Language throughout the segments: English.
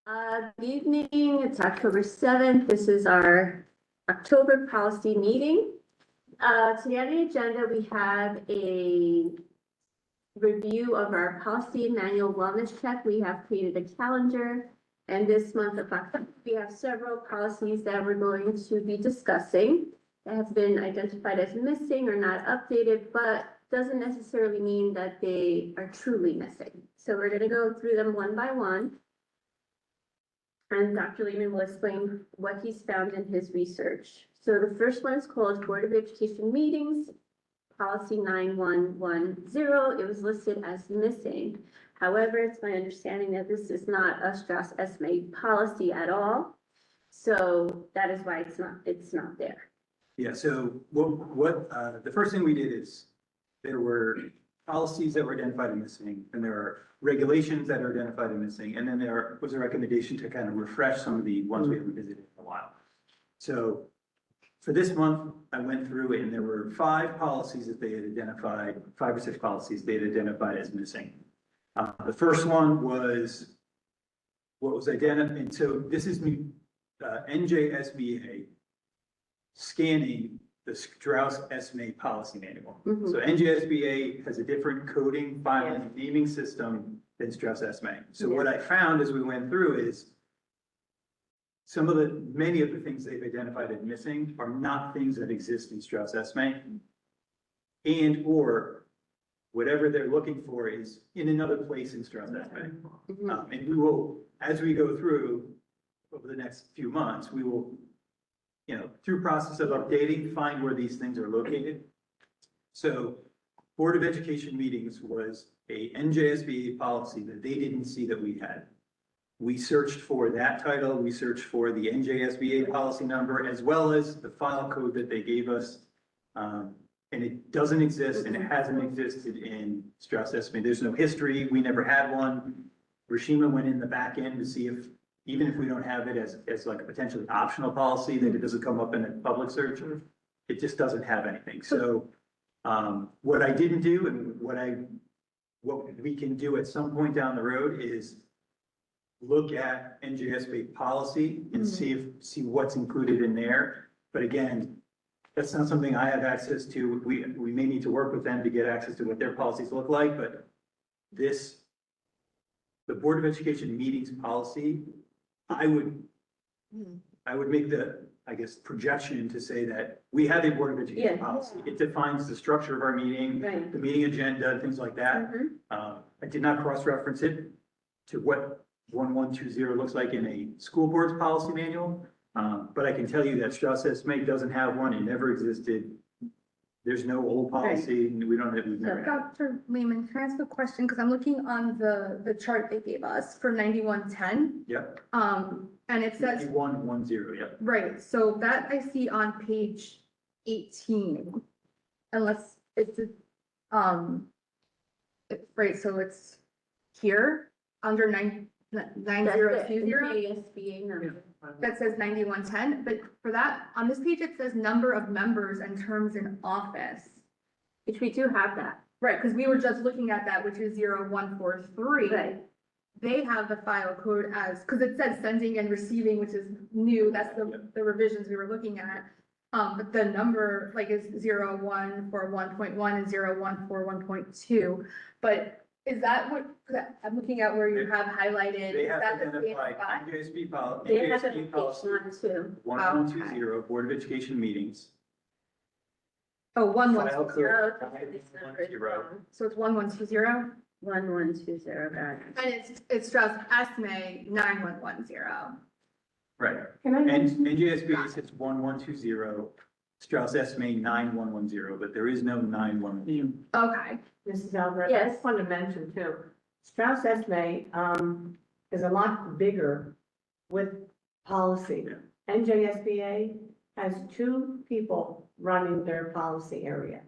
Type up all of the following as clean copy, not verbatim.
Good evening, it's October 7th. This is our October policy meeting. Today on the agenda, we have a review of our policy and annual wellness check. We have created a calendar, and this month of October, we have several policies that we're going to be discussing that have been identified as missing or not updated, but doesn't necessarily mean that they are truly missing. So we're going to go through them one by one. And Dr. Lehman will explain what he's found in his research. So the first one is called Board of Education Meetings, Policy 9110. It was listed as missing. However, it's my understanding that this is not a Strauss-Esme policy at all. So that is why it's not there. Yeah, so the first thing we did is there were policies that were identified as missing, and there are regulations that are identified as missing, and then there was a recommendation to kind of refresh some of the ones we haven't visited in a while. So for this month, I went through and there were 5 policies that they had identified, 5 or 6 policies they had identified as missing. The first one was what was identified, and so this is NJSBA scanning the Strauss-Esme policy manual. So NJSBA has a different coding, filing, and naming system than Strauss-Esme. So what I found as we went through is many of the things they've identified as missing are not things that exist in Strauss-Esme, and or whatever they're looking for is in another place in Strauss-Esme. And we will, as we go through over the next few months, we will, through process of updating, find where these things are located. So Board of Education Meetings was a NJSBA policy that they didn't see that we had. We searched for that title, we searched for the NJSBA policy number, as well as the file code that they gave us. And it doesn't exist, and it hasn't existed in Strauss-Esme. There's no history, we never had one. Rashima went in the back end to see if, even if we don't have it as like a potentially optional policy, that it doesn't come up in a public search, it just doesn't have anything. So what I didn't do, and what we can do at some point down the road, is look at NJSBA policy and see what's included in there. But again, that's not something I have access to. We may need to work with them to get access to what their policies look like, but the Board of Education Meetings policy, I would make the, projection to say that we have a Board of Education policy. It defines the structure of our meeting, the meeting agenda, things like that. I did not cross-reference it to what 1120 looks like in a school board's policy manual. But I can tell you that Strauss-Esme doesn't have one. It never existed. There's no old policy, and we've never had. Dr. Lehman, can I ask a question? Because I'm looking on the chart they gave us for 9110. Yep. And it says 9110, yep. right. So that I see on page 18, unless it's right. So it's here under 9020. NJSBA number. That says 9110, but for that, on this page, it says number of members and terms in office. Which we do have that. Right, because we were just looking at that, which is 0143. Right. They have the file code as, because it says sending and receiving, which is new, that's the revisions we were looking at. But the number is 0141.1 and 0141.2. But is that what, I'm looking at where you have highlighted? They is have that the identified same NJSB policy. They have it on page 1 too. 1120, Board of Education Meetings. Oh, File 1120. code This number is 1120. wrong. So it's 1120, 1120, got it. and it's Strauss-Esme 9110. Right. And NJSB says 1120, Strauss-Esme 9110, but there is no 911. Okay. Mrs. Alvarez, I Yes. just wanted to mention too, Strauss-Esme is a lot bigger with policy. Yeah. NJSBA has 2 people running their policy area.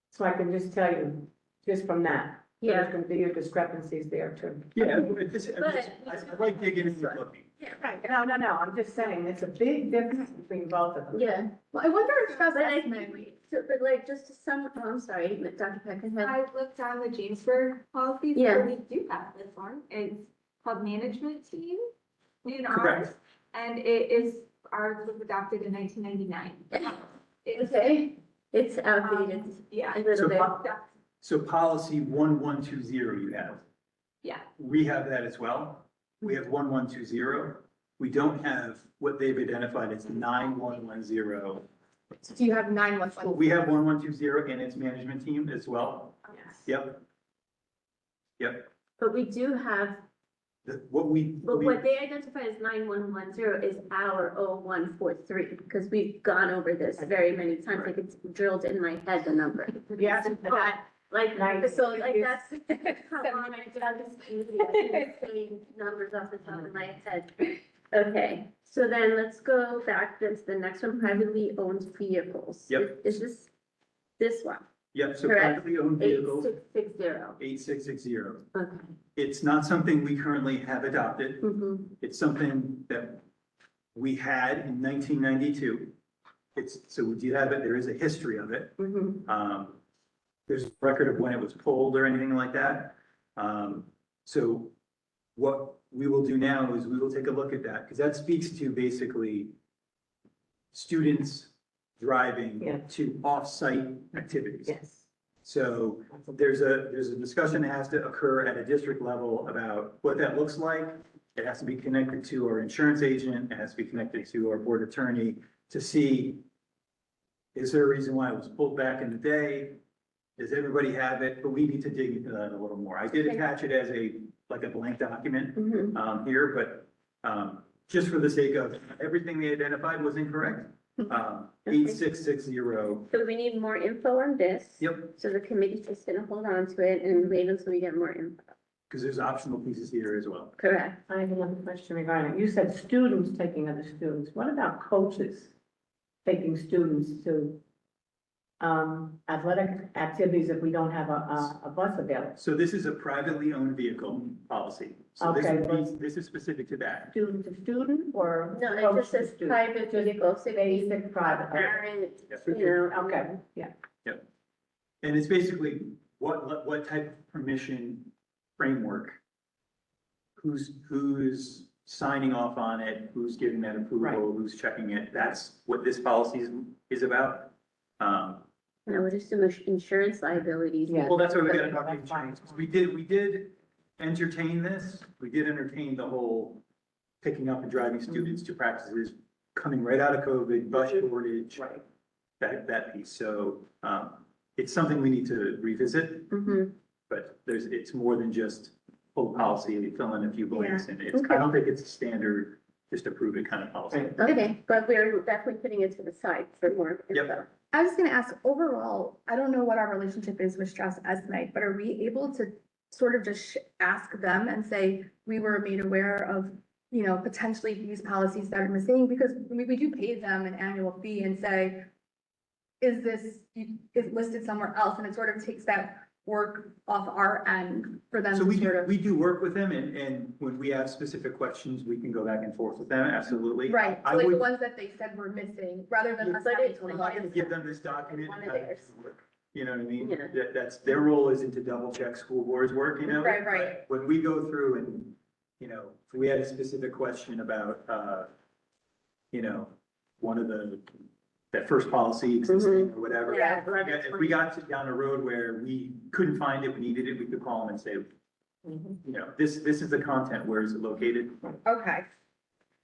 So I can just tell you, just from that, there's going to be discrepancies there too. Yeah, I like digging and looking. Yeah. Right, no, I'm just saying, it's a big difference between both of them. Yeah. Well, I wonder if But I Strauss-Esme. think, but like, just to sum, oh, I'm sorry, Dr. Peckinhead. I looked on the Jamesburg policy, Yeah. so we do have this one. It's called management team. in Correct. ours, and it is, ours was adopted in 1999. Okay, it's outdated Yeah. a little So bit. So policy 1120 you have. Yeah. We have that as well. We have 1120. We don't have what they've identified as 9110. So do you have 911? We have 1120 in its management team as well. Yes. Yep. Yep. But we do have, What we, but what they identify as 9110 is our 0143, because we've gone over this very many times, like it's drilled in my head, the number. Yes. Like, Nice. so like that's how long I've done this community, I can say numbers off the top of my head. Okay, so then let's go back to the next one, privately owned vehicles. Yep. Is this one, yep, so Correct. privately owned vehicles, 8660? 8660. Okay. It's not something we currently have adopted. Mm-hmm. It's something that we had in 1992. So we do have it, there is a history of it. Mm-hmm. There's a record of when it was pulled or anything like that. So what we will do now is we will take a look at that, because that speaks to basically students Yeah. driving to off-site activities. Yes. So there's a discussion that has to occur at a district level about what that looks like. It has to be connected to our insurance agent, it has to be connected to our board attorney to see, is there a reason why it was pulled back in the day? Does everybody have it? But we need to dig into that a little more. I did attach it as like a blank document, Mm-hmm. here, but, just for the sake of everything they identified was incorrect. 8660, So we need more info on this. yep, So the committee's just gonna hold on to it and wait until we get more info. because there's optional pieces here as well. Correct. I have another question regarding, you said students taking other students. What about coaches taking students to athletic activities if we don't have a bus available? So this is a privately owned vehicle policy. So this Okay, would be, this is specific to that. Student to student or? No, coach it just to says student? private vehicle, safety, Basic private. parent, Yes. you know. Okay, yeah. And it's basically what type of permission framework? Who's signing off on it? Who's giving that approval? Who's checking it? That's what this policy is about. And I would assume insurance liabilities. Yeah. Well, that's why we gotta talk That's fine. insurance. We did entertain this. We did entertain the whole picking up and driving students to practices coming right out of COVID, bus shortage, Right. that piece. So, it's something we need to revisit, Mm-hmm. but it's more than just full policy, fill in a few blanks, and it's, Okay. I don't think it's a standard, just approve it kind of policy. Right. Okay, but we're definitely putting it to the side for more Yep. info. I was gonna ask, overall, I don't know what our relationship is with Strauss Esme, but are we able to sort of just ask them and say, we were made aware of, you know, potentially these policies that are missing? Because we do pay them an annual fee and say, is this, is listed somewhere else? And it sort of takes that work off our end for them So to sort of. we do work with them, and when we have specific questions, we can go back and forth with them, absolutely. Right, I so like the would- ones that they said were missing, rather than us But having it's to We're rely not gonna on. give them this document. One and of have it theirs. work. You know what I mean? Yeah. That's, their role isn't to double check school board's work, you know? Right, right. When we go through and, you know, if we had a specific question about, you know, one of that first policy existing or whatever. Yeah, If we got down a road where we couldn't find it, we needed it, we could call them and say, Mhm. you know, this is the content, where is it located? Okay,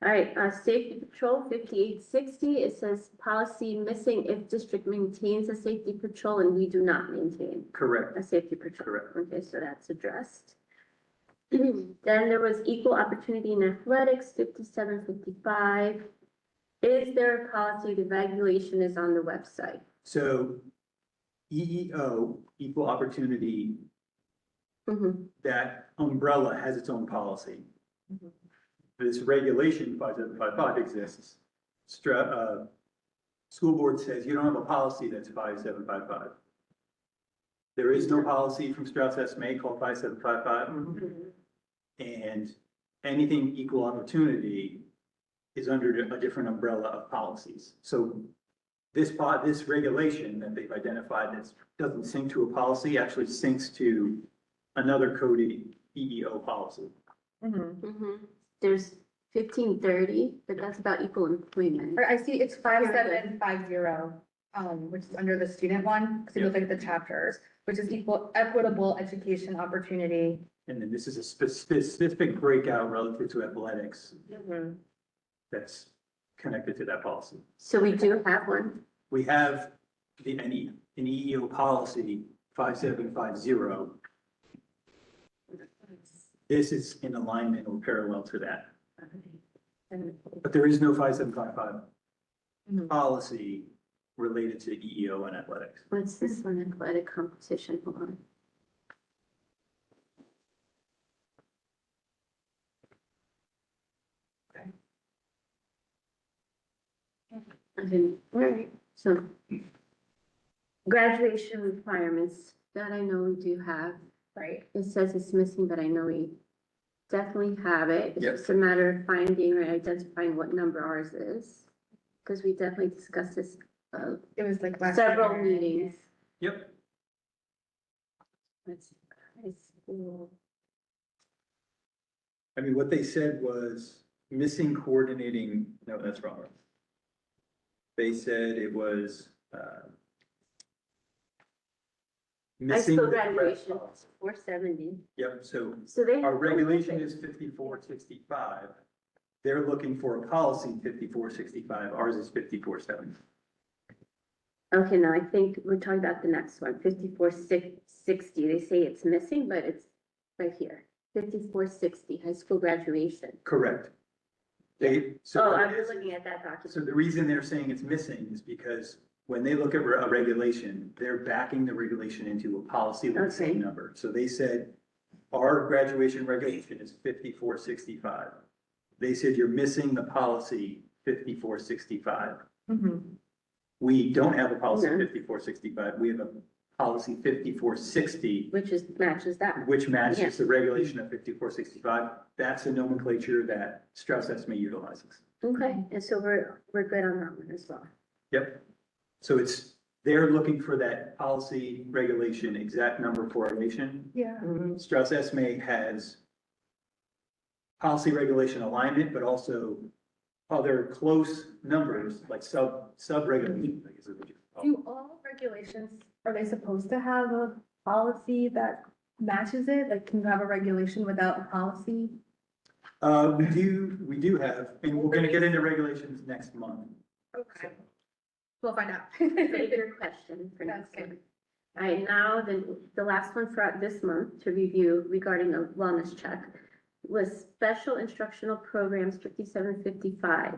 All right, safety patrol 5860, it says policy missing if district maintains a safety patrol and we do not maintain Correct, a safety patrol. correct. Okay, so that's addressed. Then there was equal opportunity in athletics, 5755. Is there a policy, the evaluation is on the website? So EEO, equal opportunity, Mhm. that umbrella has its own policy. Mm-hmm. This regulation 5755 exists. School board says you don't have a policy that's 5755. There is no policy from Strauss Esme called 5755, Mhm. and anything equal opportunity is under a different umbrella of policies. So this regulation that they've identified that doesn't sync to a policy actually syncs to another coded EEO policy. mhm. Mhm. There's 1530, but that's about equal employment. Or I see it's 5750, which is under the student one, because if you look at the chapters, which is equitable education opportunity. And then this is a specific breakout relative to athletics that's connected to that policy. So we do have one. We have an EEO policy 5750. This is in alignment or parallel to that, but there is no 5755 policy related to EEO and athletics. What's this one? Athletic competition. Hold on. Okay, all right, so graduation requirements, that I know we do have. Right. It says it's missing, but I know we definitely have it. It's Yep. just a matter of finding or identifying what number ours is. Because we definitely discussed this, It was like last several year. meetings. Yep. Let's, high school. I mean, what they said was missing coordinating, no, that's wrong. They said it was, High missing. school the graduation, 470. Yep, so So they. our regulation is 5465. They're looking for a policy 5465. Ours is 5470. Okay, now I think we're talking about the next one, 5460. They say it's missing, but it's right here. 5460, high school graduation. Correct. They, so. Oh, what I'm it is- looking at that document. So the reason they're saying it's missing is because when they look at a regulation, they're backing the regulation into a policy with the same Okay. number. So they said, our graduation regulation is 5465. They said, you're missing the policy 5465. We don't have a policy No. 5465. We have a policy 5460, Which is, matches that. which matches the regulation of 5465. That's a nomenclature that Strauss Esme utilizes. Okay, and so we're good on that one as well. Yep. So they're looking for that policy regulation, exact number formation. Yeah. Strauss Esme has policy regulation alignment, but also other close numbers like sub-regulation. I guess is what you call it. Do all regulations, are they supposed to have a policy that matches it? Like, can you have a regulation without a policy? We do have, and we're gonna get into regulations next month. Okay. We'll find out. Favorite question for That's next good. one. All right, now the last one for this month to review regarding a wellness check was special instructional programs 5755.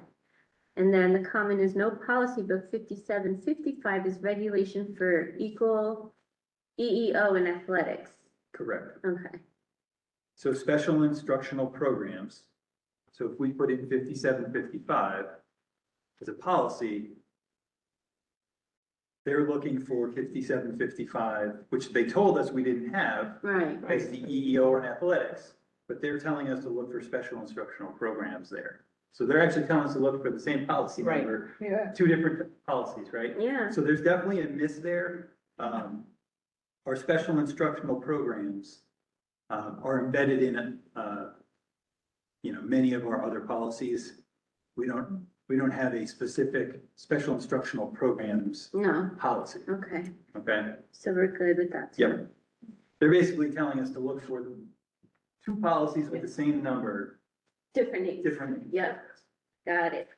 And then the comment is no policy, but 5755 is regulation for equal EEO and athletics. Correct. Okay, So special instructional programs. So if we put in 5755 as a policy, they're looking for 5755, which they told us we didn't have right, as the EEO and athletics, but they're telling us to look for special instructional programs there. So they're actually telling us to look for the same policy Right. number, Yeah. two different policies, right? yeah, So there's definitely a miss there. Our special instructional programs are embedded in, many of our other policies. We don't have a specific special instructional programs no, policy, okay, okay? so we're good with that. too. Yep. They're basically telling us to look for two policies with the same number, Different names. different. Yep. Got it.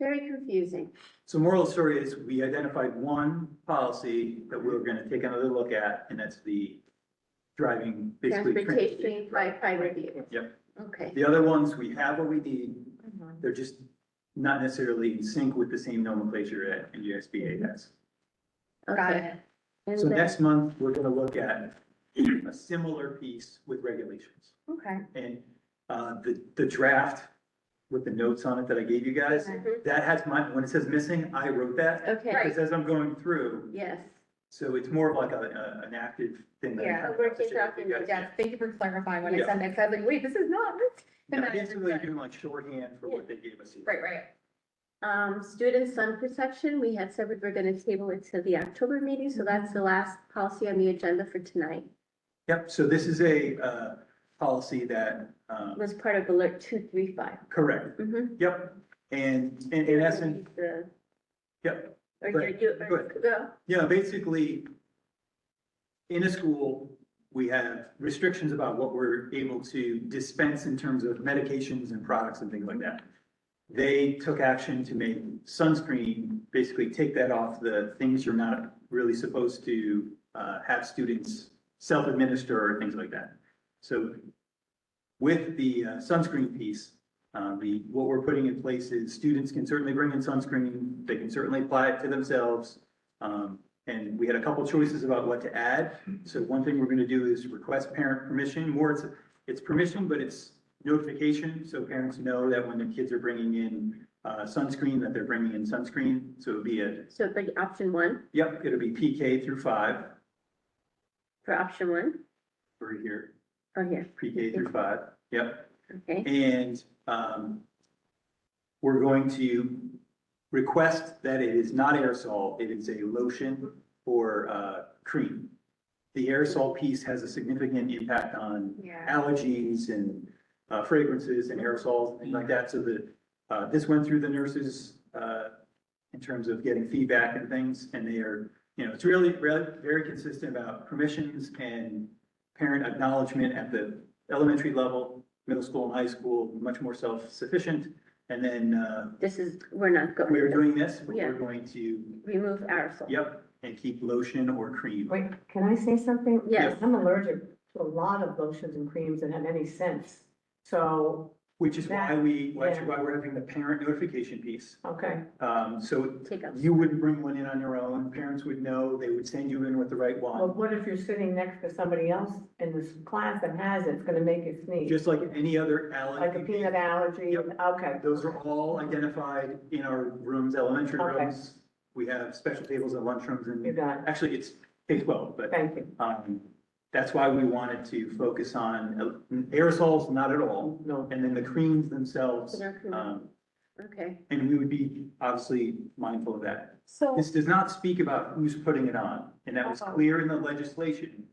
Very confusing. So moral of the story is we identified one policy that we were gonna take another look at, and that's the driving, basically. Transportation by private vehicle. Yep. Okay, The other ones, we have what we need. They're just not necessarily in sync with the same nomenclature that NJSBA has. Got okay. it. And So then- next month, we're gonna look at a similar piece with regulations. Okay. And the draft with the notes on it that I gave you guys, Mhm. that has when it says missing, I wrote that. Okay, Because as I'm going through, yes, so it's more of like an active thing. that I'm Yeah, trying to working share with you document, guys. Yeah, thank you for clarifying when I Yeah. sent it, because I was like, wait, this is not this. Yeah, And then I basically understood. doing like shorthand for what they gave us here. Right. student sun protection, we had said we were gonna table it to the October meeting, so that's the last policy on the agenda for tonight. Yep, so this is a policy that, Was part of alert 235. correct, Mm-hmm. yep. And in essence, yep, Or Right. you, Go ahead. go. yeah, basically, in a school, we have restrictions about what we're able to dispense in terms of medications and products and things like that. They took action to make sunscreen, basically take that off the things you're not really supposed to have students self-administer or things like that. So with the sunscreen piece, what we're putting in place is students can certainly bring in sunscreen, they can certainly apply it to themselves. And we had a couple choices about what to add. So one thing we're gonna do is request parent permission, more it's permission, but it's notification, so parents know that when the kids are bringing in sunscreen, that they're bringing in sunscreen. So it'll be So like option 1 it'll be PK through 5 for option 1, over here, or here, pre-K through 5, yep. okay? And we're going to request that it is not aerosol, it is a lotion or cream. The aerosol piece has a significant impact on Yeah. allergies and fragrances and aerosols and things like that. So this went through the nurses in terms of getting feedback and things, and they are, it's really very consistent about permissions and parent acknowledgement at the elementary level, middle school and high school, much more self-sufficient. And then We're not going. we're doing this, but Yeah. we're going to, Remove aerosol. yep, and keep lotion or cream. Wait, can I say something? Yes. I'm allergic to a lot of lotions and creams that have any scents. So, Which is why Yeah. we're having the parent notification piece. okay, So Take out. you wouldn't bring one in on your own, parents would know, they would send you in with the right well, one. what if you're sitting next to somebody else in this class that has it, it's gonna make you sneeze? Just like any other Like a allergy. peanut allergy, Yep. okay. Those are all identified in our rooms, elementary Okay. rooms. We have special tables at lunchrooms You and got it, actually it's K-12, but thank you. that's why we wanted to focus on aerosols, not at all. No, And then the creams themselves, They're cream. Okay, and we would be obviously mindful of that. So, This does not speak about who's putting it on, and that was clear in the legislation,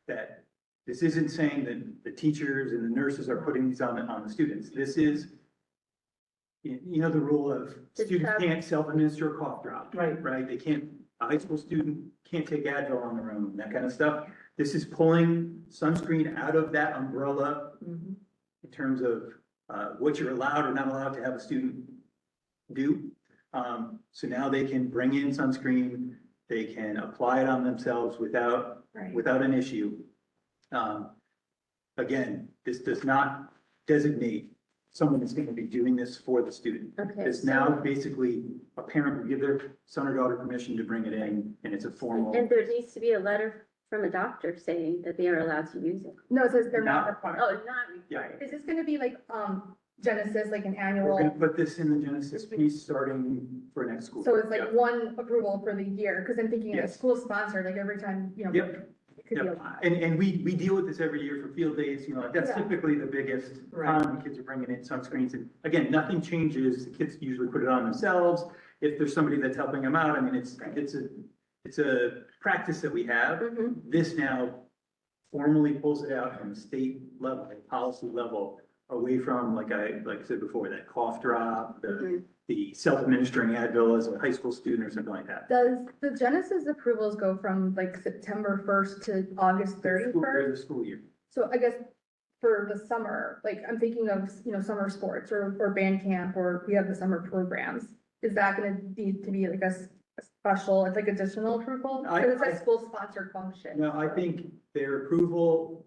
that this isn't saying that the teachers and the nurses are putting these on the students. This is, the rule of The students child- can't self-administer a cough drop, right, right? They can't, a high school student can't take Advil on their own, that kind of stuff. This is pulling sunscreen out of that umbrella mhm. in terms of what you're allowed or not allowed to have a student do. So now they can bring in sunscreen, they can apply it on themselves without an issue. Again, this does not designate someone that's going to be doing this for the student. okay. It's now basically a parent will give their son or daughter permission to bring it in, and it's a formal. And there needs to be a letter from a doctor saying that they are allowed to use it. No, it says they're not Not- required. Oh, not Yeah. required. Is this gonna be like, Genesis, like an We're annual? gonna put this in the Genesis piece starting for next school. So it's like Yep. one approval for the year, because I'm thinking if Yes. a school sponsored, like every time, Yep. it could be a Yep. lot. And we deal with this every year for field days, that's Yeah. typically the biggest Right. time the kids are bringing in sunscreens. And again, nothing changes. The kids usually put it on themselves. If there's somebody that's helping them out, I mean, it's a practice that we have. Mhm. This now formally pulls it out from the state level, policy level, away from, like I said before, that cough drop, Mhm. the self-administering Advil as a high school student or something like that. Does the Genesis approvals go from like September 1st to August There's 31st? a school year. So I guess for the summer, like I'm thinking of, summer sports or band camp, or we have the summer programs. Is that gonna need to be like a special, it's like additional approval? Because it says school sponsored function. No, I think their approval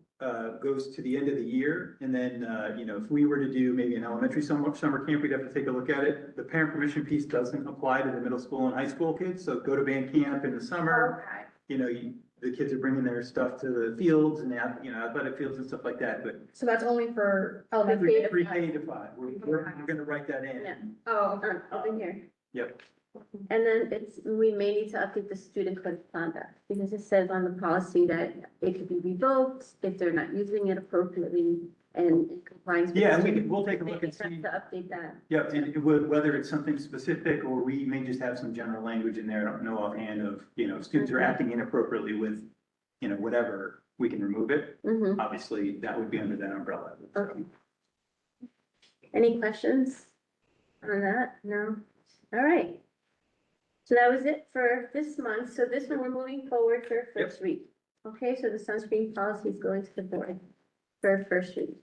goes to the end of the year. And then, if we were to do maybe an elementary summer camp, we'd have to take a look at it. The parent permission piece doesn't apply to the middle school and high school kids. So go to band camp in the summer, Okay, the kids are bringing their stuff to the fields and, athletic fields and stuff like that. But so that's only for elementary. pre-K to 5, we're gonna write that Yeah. in. Oh, okay. Over here. Yep. And then we may need to update the student code of conduct, because it says on the policy that it could be revoked if they're not using it appropriately and in compliance. with Yeah, the we'll take a Maybe look and it's time see. to update that. Yep, and whether it's something specific, or we may just have some general language in there, I don't know offhand of, students are acting inappropriately with, whatever, we can remove it. Mhm. Obviously, that would be under that umbrella. Okay. Any questions on that? No? All right. So that was it for this month. So this one, we're moving forward for first read. Okay, so the sunscreen policy is going to the board for first read.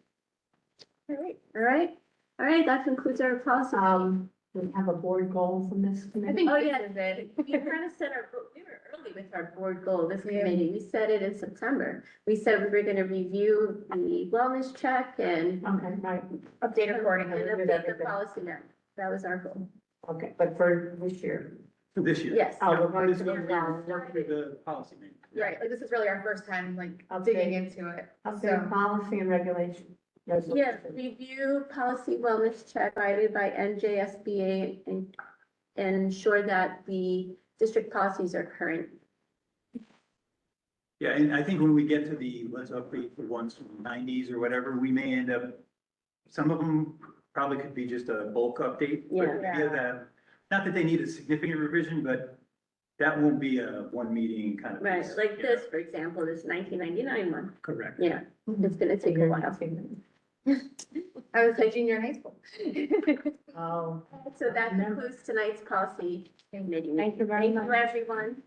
All right, all right, all right, that concludes our policy. We have a board goal from this I committee. think Oh, this yeah. is it. We kind of set our, we were early with our board goal, this Yeah. committee. We set it in September. We said we were gonna review the wellness check and Okay, right, Update accordingly. and with update the everything. policy now. That was our goal. okay, but for this year. For this year. Yes. Oh, we're going This to is the when we work through the policy manual. Right, like this is really our first time like Update. digging into it. Update policy and regulation. Yes, review policy wellness check provided by NJSBA and ensure that the district policies are current. Yeah, and I think when we get to the, let's update the ones from the nineties or whatever, we may end up, some of them probably could be just a bulk update. But Yeah. via that, not that they need a significant revision, but that won't be a one meeting kind of. Right, piece. like Yeah, this, for example, this 1999 one. Correct. Yeah, it's gonna take a while. I was a junior in high school. Oh. So that concludes tonight's policy committee. Thank you very Thank you, much. everyone.